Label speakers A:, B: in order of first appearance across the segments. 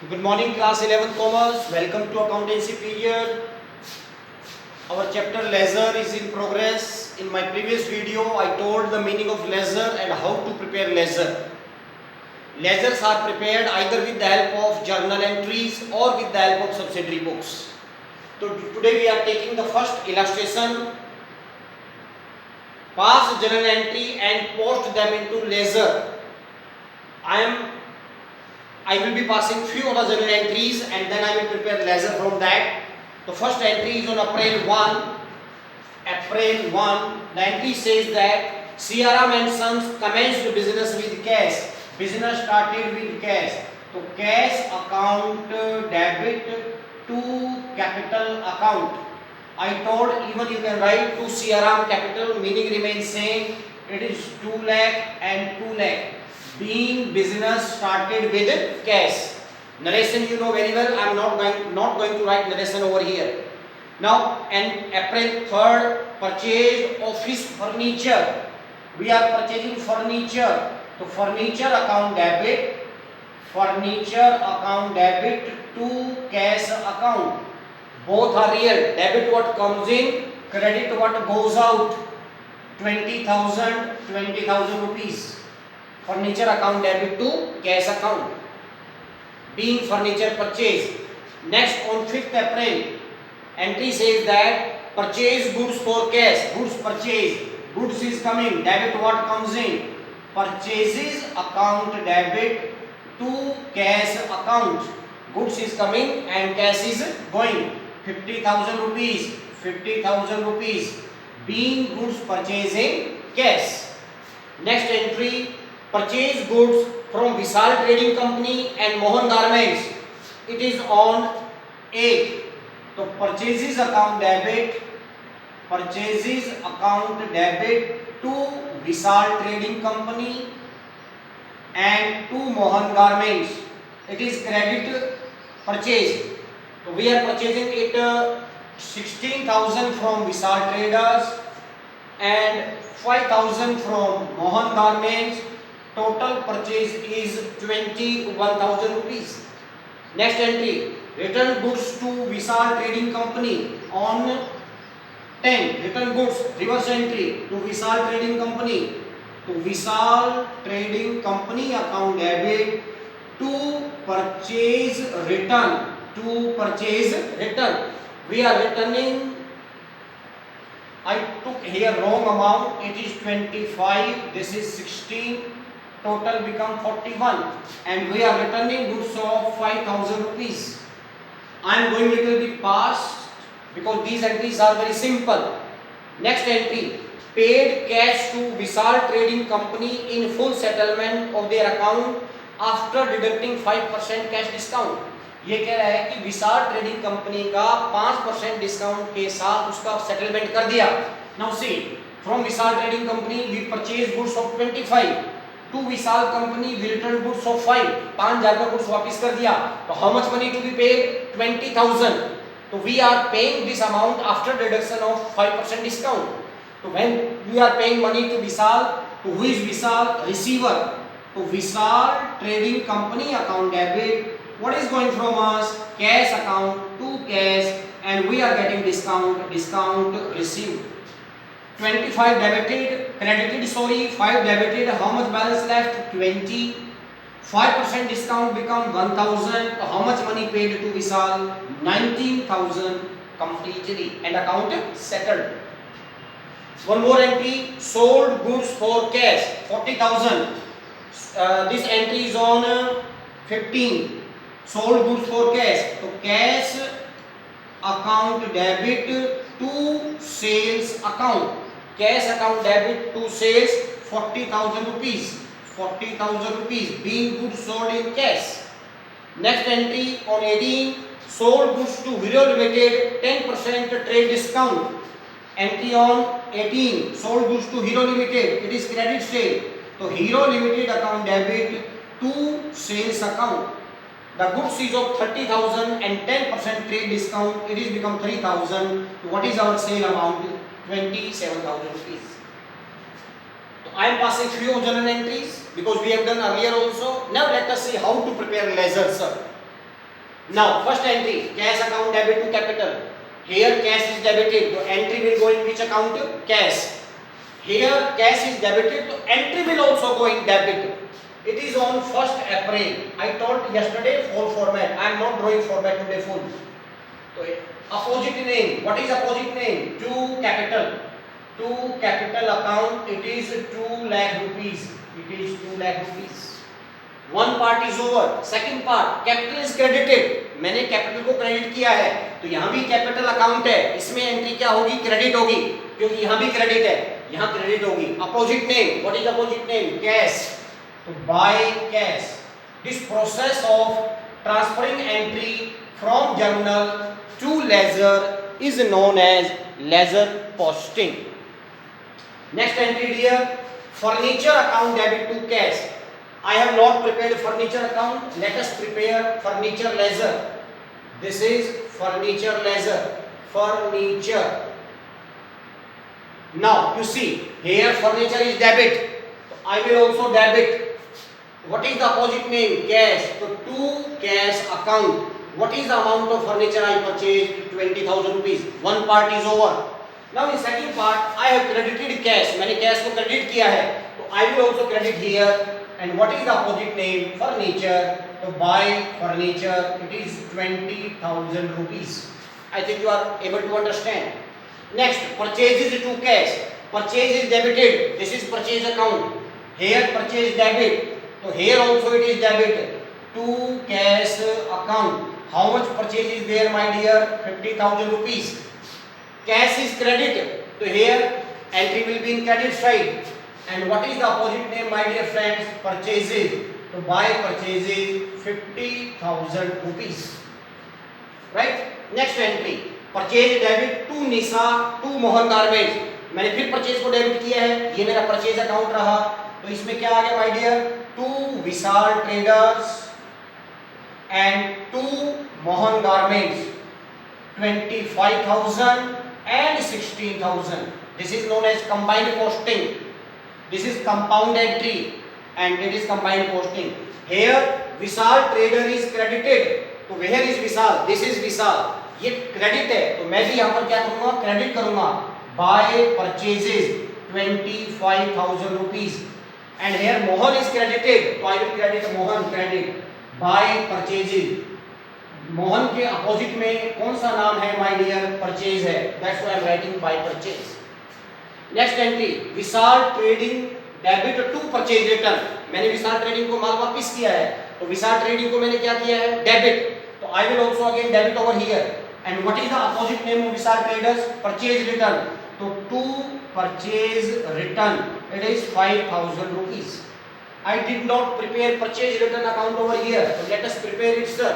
A: Good morning, class 11 commerce. Welcome to accountancy period. Our chapter ledger is in progress. In my previous video, I told the meaning of ledger and how to prepare ledger. Ledgers are prepared either with the help of journal entries or with the help of subsidiary books. So today we are taking the first illustration. Pass journal entry and post them into ledger. I will be passing few of the journal entries and then I will prepare ledger from that. The first entry is on April 1. April 1. The entry says that Siaram and Sons commenced business with cash. Business started with cash. So cash account debit to capital account. I told even you can write to Siaram capital, meaning remains same. It is 2 lakh and 2 lakh. Being business started with cash. Narration you know very well. I am not going to write narration over here. Now, and April 3rd, purchase office furniture. We are purchasing furniture. So furniture account debit to cash account. Both are real. Debit what comes in, credit what goes out. 20,000 rupees. Furniture account debit to cash account. Being furniture purchase. Next on 5th April, entry says that purchase goods for cash. Goods purchase. Goods is coming. Debit what comes in. Purchases account debit to cash account. Goods is coming and cash is going. 50,000 rupees. 50,000 rupees. Being goods purchasing cash. Next entry. Purchase goods from Vishal Trading Company and Mohan Garments. It is on 8. So purchases account debit to Vishal Trading Company and to Mohan Garments. It is credit purchase. So we are purchasing it 16,000 from Vishal Traders and 5,000 from Mohan Garments. Total purchase is 21,000 rupees. Next entry, return goods to Vishal Trading Company on 10. Return goods, reverse entry to Vishal Trading Company. To Vishal Trading Company account debit to purchase return. We are returning. I took here wrong amount. It is 25. This is 16. Total become 41 and we are returning goods of 5,000 rupees. I am going little bit fast because these entries are very simple. Next entry, paid cash to Vishal Trading Company in full settlement of their account after deducting 5% cash discount. ये कह रहा है कि विशाल trading company का 5% discount के साथ उसका settlement कर दिया. Now see, from Vishal Trading Company we purchase goods of 25. To Vishal Company we return goods of 5. 5,000 का goods वापस कर दिया. तो how much money to be paid? 20,000. So we are paying this amount after deduction of 5% discount. So when we are paying money to Vishal, to who is Vishal? Receiver. To Vishal Trading Company account debit. What is going from us? Cash account to cash and we are getting discount received. 25 debited, credited, 5 debited, how much balance left? 20. 5% discount become 1,000. How much money paid to Vishal? 19,000 completely and account settled. One more entry, sold goods for cash, 40,000. This entry is on 15. Sold goods for cash. So cash account debit to sales account. Cash account debit to sales 40,000 rupees. 40,000 rupees being goods sold in cash. Next entry on 18, sold goods to Hero Limited 10% trade discount. Entry on 18, sold goods to Hero Limited. It is credit sale. So Hero Limited account debit to sales account. The goods is of 30,000 and 10% trade discount. It is become 3,000. What is our sale amount? 27,000 rupees. So I am passing few journal entries because we have done earlier also. Now let us see how to prepare ledger, sir. Now, first entry, cash account debit to capital. Here cash is debited, so entry will go in which account? Cash. Here cash is debited, so entry will also go in debit. It is on 1st April. I told yesterday full format. I am not drawing format today full. So opposite name. What is opposite name? To capital. To capital account. It is 2 lakh rupees. It is 2 lakh rupees. One part is over. Second part, capital is credited. मैंने capital को credit किया है, तो यहाँ भी capital account है, इसमें entry क्या होगी? क्रेडिट होगी, क्योंकि यहाँ भी क्रेडिट है, यहाँ क्रेडिट होगी. Opposite name, what is opposite name? Cash. तो by cash. This process of transferring entry from journal to ledger is known as ledger posting. Next entry dear, furniture account debit to cash. I have not prepared furniture account. Let us prepare furniture ledger. This is furniture ledger. Furniture. Now you see here furniture is debit. I will also debit. What is the opposite name? Cash. So to cash account. What is the amount of furniture I purchased? 20,000 rupees. One part is over. Now in second part I have credited cash. मैंने cash को credit किया है, तो I will also credit here. And what is the opposite name? Furniture. So buy furniture, it is 20,000 rupees. I think you are able to understand. Next, purchases to cash. Purchase is debited. This is purchase account. Here purchase debit. So here also it is debit to cash account. How much purchase is there, my dear? 50,000 rupees. Cash is credit. So here entry will be in credit side. And what is the opposite name, my dear friends? Purchases. To buy purchases 50,000 rupees. Right? Next entry. Purchase debit to Nisa to Mohan Garments. मैंने फिर purchase को debit किया है, ये मेरा purchase account रहा, तो इसमें क्या आ गया my dear? To Vishal traders and to Mohan garments 25,000 and 16,000. This is known as combined posting. This is compound entry and it is combined posting. Here Vishal trader is credited. तो where is Vishal? This is Vishal. ये credit है, तो मैं भी यहाँ पर क्या करूँगा? क्रेडिट करूँगा. Buy purchases 25,000 rupees. And here Mohan is credited, तो I will credit Mohan credit. Buy purchases. Mohan के अपोजिट में कौन सा नाम है माय डियर? परचेज है. That's why I am writing by purchase. Next entry Vishal trading debit to purchase return. मैंने Vishal trading को माल वापस किया है, तो विशाल ट्रेडिंग को मैंने क्या किया है? डेबिट. तो I will also again debit over here. And what is the opposite name of Vishal traders? Purchase return. तो to purchase return it is 5,000 rupees. I did not prepare purchase return account over here, so let us prepare it, sir.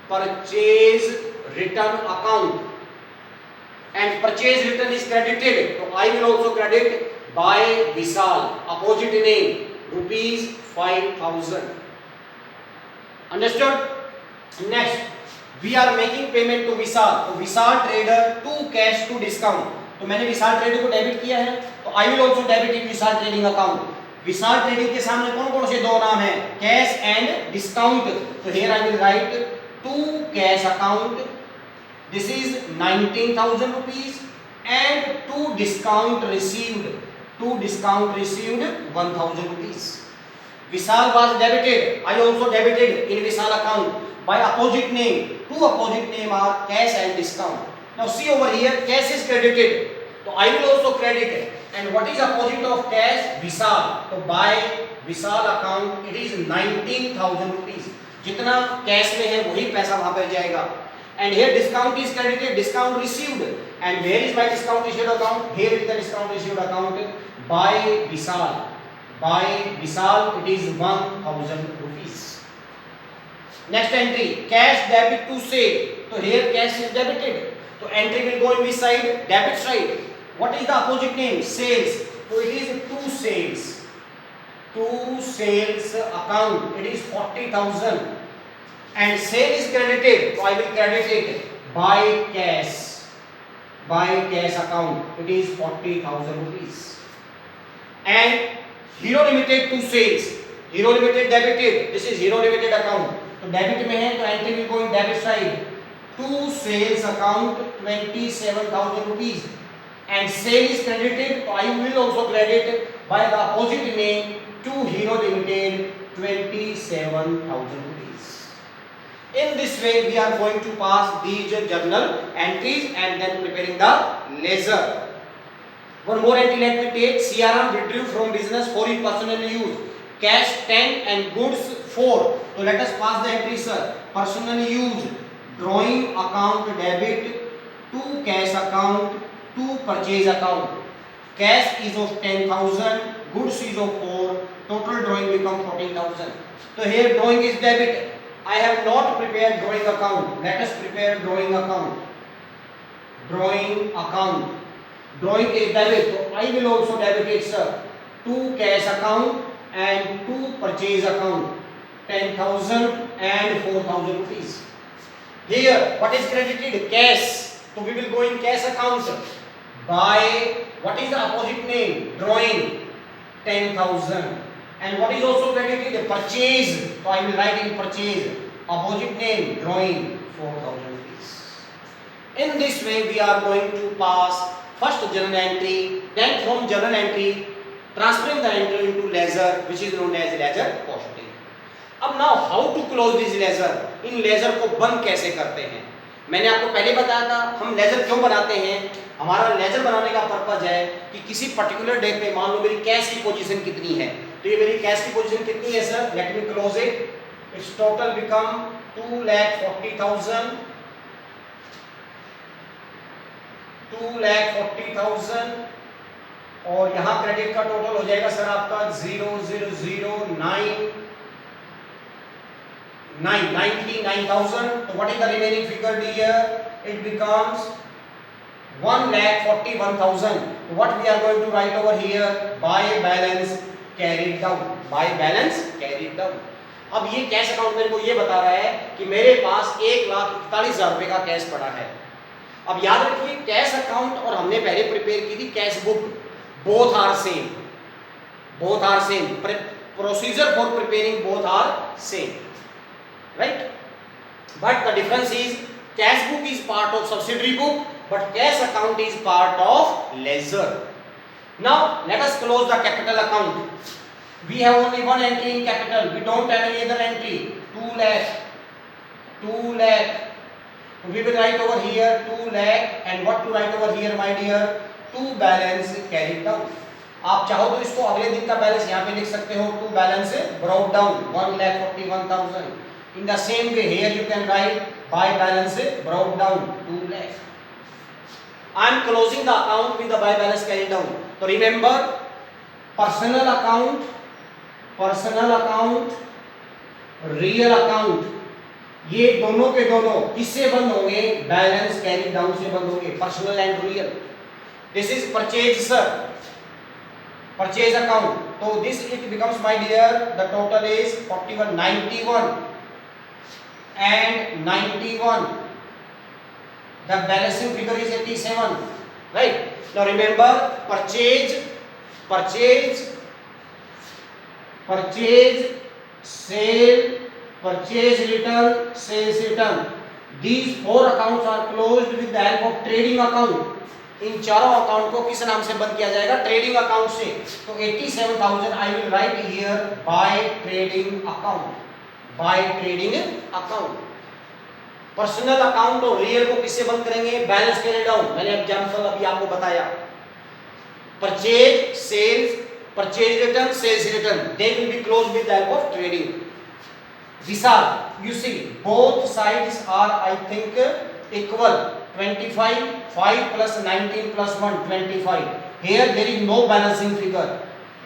A: Purchase return account, and purchase return is credited, so I will also credit by Vishal. Opposite name rupees 5,000. Understood? Next we are making payment to Vishal. तो Vishal trader to cash to discount. तो मैंने Vishal trading को debit किया है, तो I will also debit in Vishal trading account. Vishal trading के सामने कौन कौन से दो नाम हैं? Cash and discount. तो here I will write to cash account, this is 19,000 rupees, and to discount received 1,000 rupees. Vishal was debited, I also debited in Vishal account by opposite name. Two opposite name are cash and discount. Now see over here, cash is credited, so I will also credit it. And what is opposite of cash? Vishal. So by Vishal account it is 19,000 rupees. जितना cash में है वही पैसा वहां पर जाएगा. And here discount is credited, discount received. And where is my discount received account? Here is the discount received account by Vishal. By Vishal it is 1,000 rupees. Next entry cash debit to sale. तो here cash is debited, तो entry will go in which side? Debit side. What is the opposite name? Sales. तो it is to sales. To sales account it is 40,000 and sale is credited, so I will credit it by cash. By cash account it is 40,000 rupees. And Hero Limited to sales. Hero Limited debited, this is Hero Limited account, तो debit में है तो entry will go in debit side to sales account 27,000 rupees and sale is credited, so I will also credit by the opposite name to Hero Limited 27,000 rupees. In this way we are going to pass these journal entries and then preparing the ledger. One more entry let me take. CRM withdrew from business for his personal use. Cash 10 and goods 4. So let us pass the entry, sir. Personal use, drawing account debit to cash account to purchase account. Cash is of 10,000, goods is of 4. Total drawing become 14,000. So here drawing is debit. I have not prepared drawing account. Let us prepare drawing account. Drawing account. Drawing is debit, so I will also debit it, sir, to cash account and to purchase account 10,000 and 4,000 rupees. Here what is credited? Cash, so we will go in cash account. By what is the opposite name? Drawing 10,000. And what is also credited? Purchase, so I will write in purchase. Opposite name? Drawing 4,000 rupees. In this way we are going to pass first journal entry, then from journal entry transferring the entry into ledger which is known as ledger costing. अब now how to close this ledger? In ledger को बंद कैसे करते हैं? मैंने आपको पहले बताया था हम ledger क्यों बनाते हैं. हमारा ledger बनाने का पर्पज है कि किसी पर्टिकुलर डे पे मान लो मेरी कैश की पोजीशन कितनी है, तो ये मेरी कैश की पोजीशन कितनी है sir, let me close it. It's total become 2,40,000 2,40,000 और यहाँ क्रेडिट का टोटल हो जाएगा सर आपका 99,000. तो what is the remaining figure here? It becomes 1,41,000. What we are going to write over here? By balance carried down. By balance carried down. अब ये cash account मेरे को ये बता रहा है कि मेरे पास 1,41,000 रुपए का कैश पड़ा है. अब याद रखिए कैश अकाउंट और हमने पहले प्रिपेयर की थी cash book, both are same. Both are same. Procedure for preparing both are same, right? But the difference is cash book is part of subsidiary book but cash account is part of ledger. Now let us close the capital account. We have only one entry in capital. We don't have any other entry. 2 lakh. We will write over here 2 lakh and what to write over here my dear? To balance carried down. आप चाहो तो इसको अगले दिन का balance यहाँ पे लिख सकते हो. To balance brought down 1,41,000. In the same way here you can write by balance brought down 2 lakh. I am closing the account with the by balance carried down. So remember personal account, real account, ये दोनों के दोनों किससे बंद होंगे? Balance carry down से बंद होंगे. Personal and real. This is purchase sir, purchase account. तो this it becomes my dear the total is 41, 91 and 91. The balancing figure is 87, right? Now remember purchase, sale, purchase return, sales return. These 4 accounts are closed with the help of trading account. इन चारों account को किस नाम से बंद किया जाएगा? Trading account से. तो 87,000 I will write here by trading account. By trading account. Personal account और रियल को किससे बंद करेंगे? Balance carry down. मैंने एग्जांपल अभी आपको बताया. Purchase, sales, purchase return, sales return, they will be closed with the help of trading. These are, you see, both sides are I think equal. 25, 5 plus 19 plus 1, 25. Here there is no balancing figure.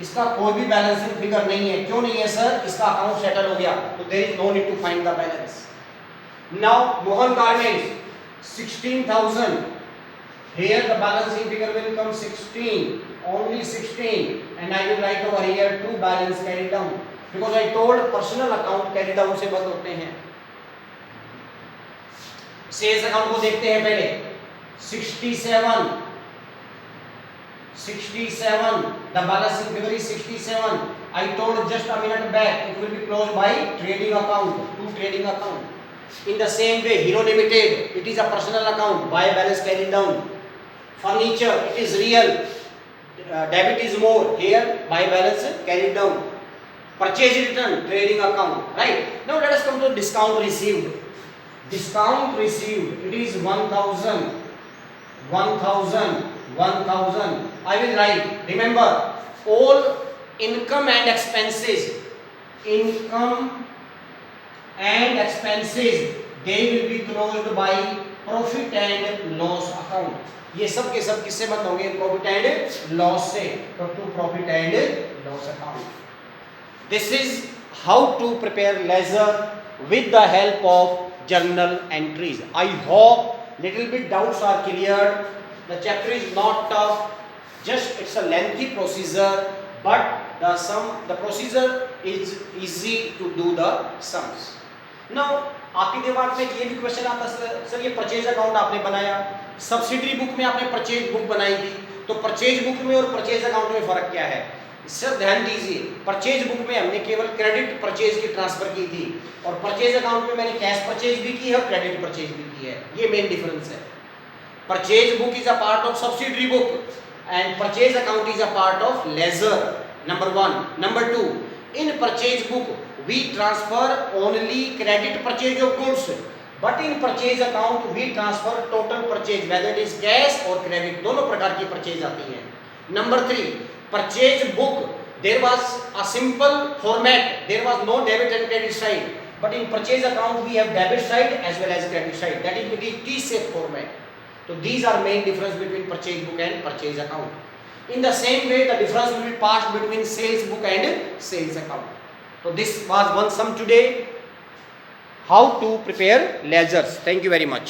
A: इसका कोई भी balancing figure नहीं है. क्यों नहीं है sir? इसका account settle हो गया, तो there is no need to find the balance. Now Mohan Garments 16,000. Here the balancing figure will come 16, only 16, and I will write over here to balance carry down. Because I told personal account carry down से बंद होते हैं. Sales account को देखते हैं पहले. 67, the balancing figure is 67. I told just a minute back, it will be closed by trading account, to trading account. In the same way, Hero Limited, it is a personal account, buy balance carried down. Furniture, it is real, debit is more, here buy balance carried down. Purchase return, trading account, right? Now let us come to discount received. Discount received, it is 1000, 1000, 1000. I will write, remember, all income and expenses, income and expenses, they will be closed by profit and loss account. ये सब के सब किससे बंद होंगे? Profit and loss से. तो to profit and loss account. This is how to prepare ledger with the help of journal entries. I hope little bit doubts are cleared. The chapter is not tough, just it's a lengthy procedure, but the procedure is easy to do the sums. Now आपके दिमाग में ये भी question आता है, sir ये purchase account आपने बनाया, सब्सिडरी बुक में आपने परचेज बुक बनाई थी, तो परचेज बुक में और परचेज अकाउंट में फर्क क्या है? सर ध्यान दीजिए, परचेज बुक में हमने केवल क्रेडिट परचेज की ट्रांसफर की थी और परचेज अकाउंट में मैंने कैश परचेज भी की है और क्रेडिट परचेज भी की है. ये मेन डिफरेंस है. Purchase book is a part of subsidiary book and purchase account is a part of ledger. Number 1. Number 2, in purchase book we transfer only credit purchase of goods, but in purchase account we transfer total purchase, whether it is cash or credit, दोनों प्रकार की purchase आती है. Number 3, purchase book there was a simple format, there was no debit and credit side, but in purchase account we have debit side as well as credit side, that is it is T-shaped format. So these are main difference between purchase book and purchase account. In the same way, the difference will be passed between sales book and sales account. So this was one sum today, how to prepare ledgers. Thank you very much.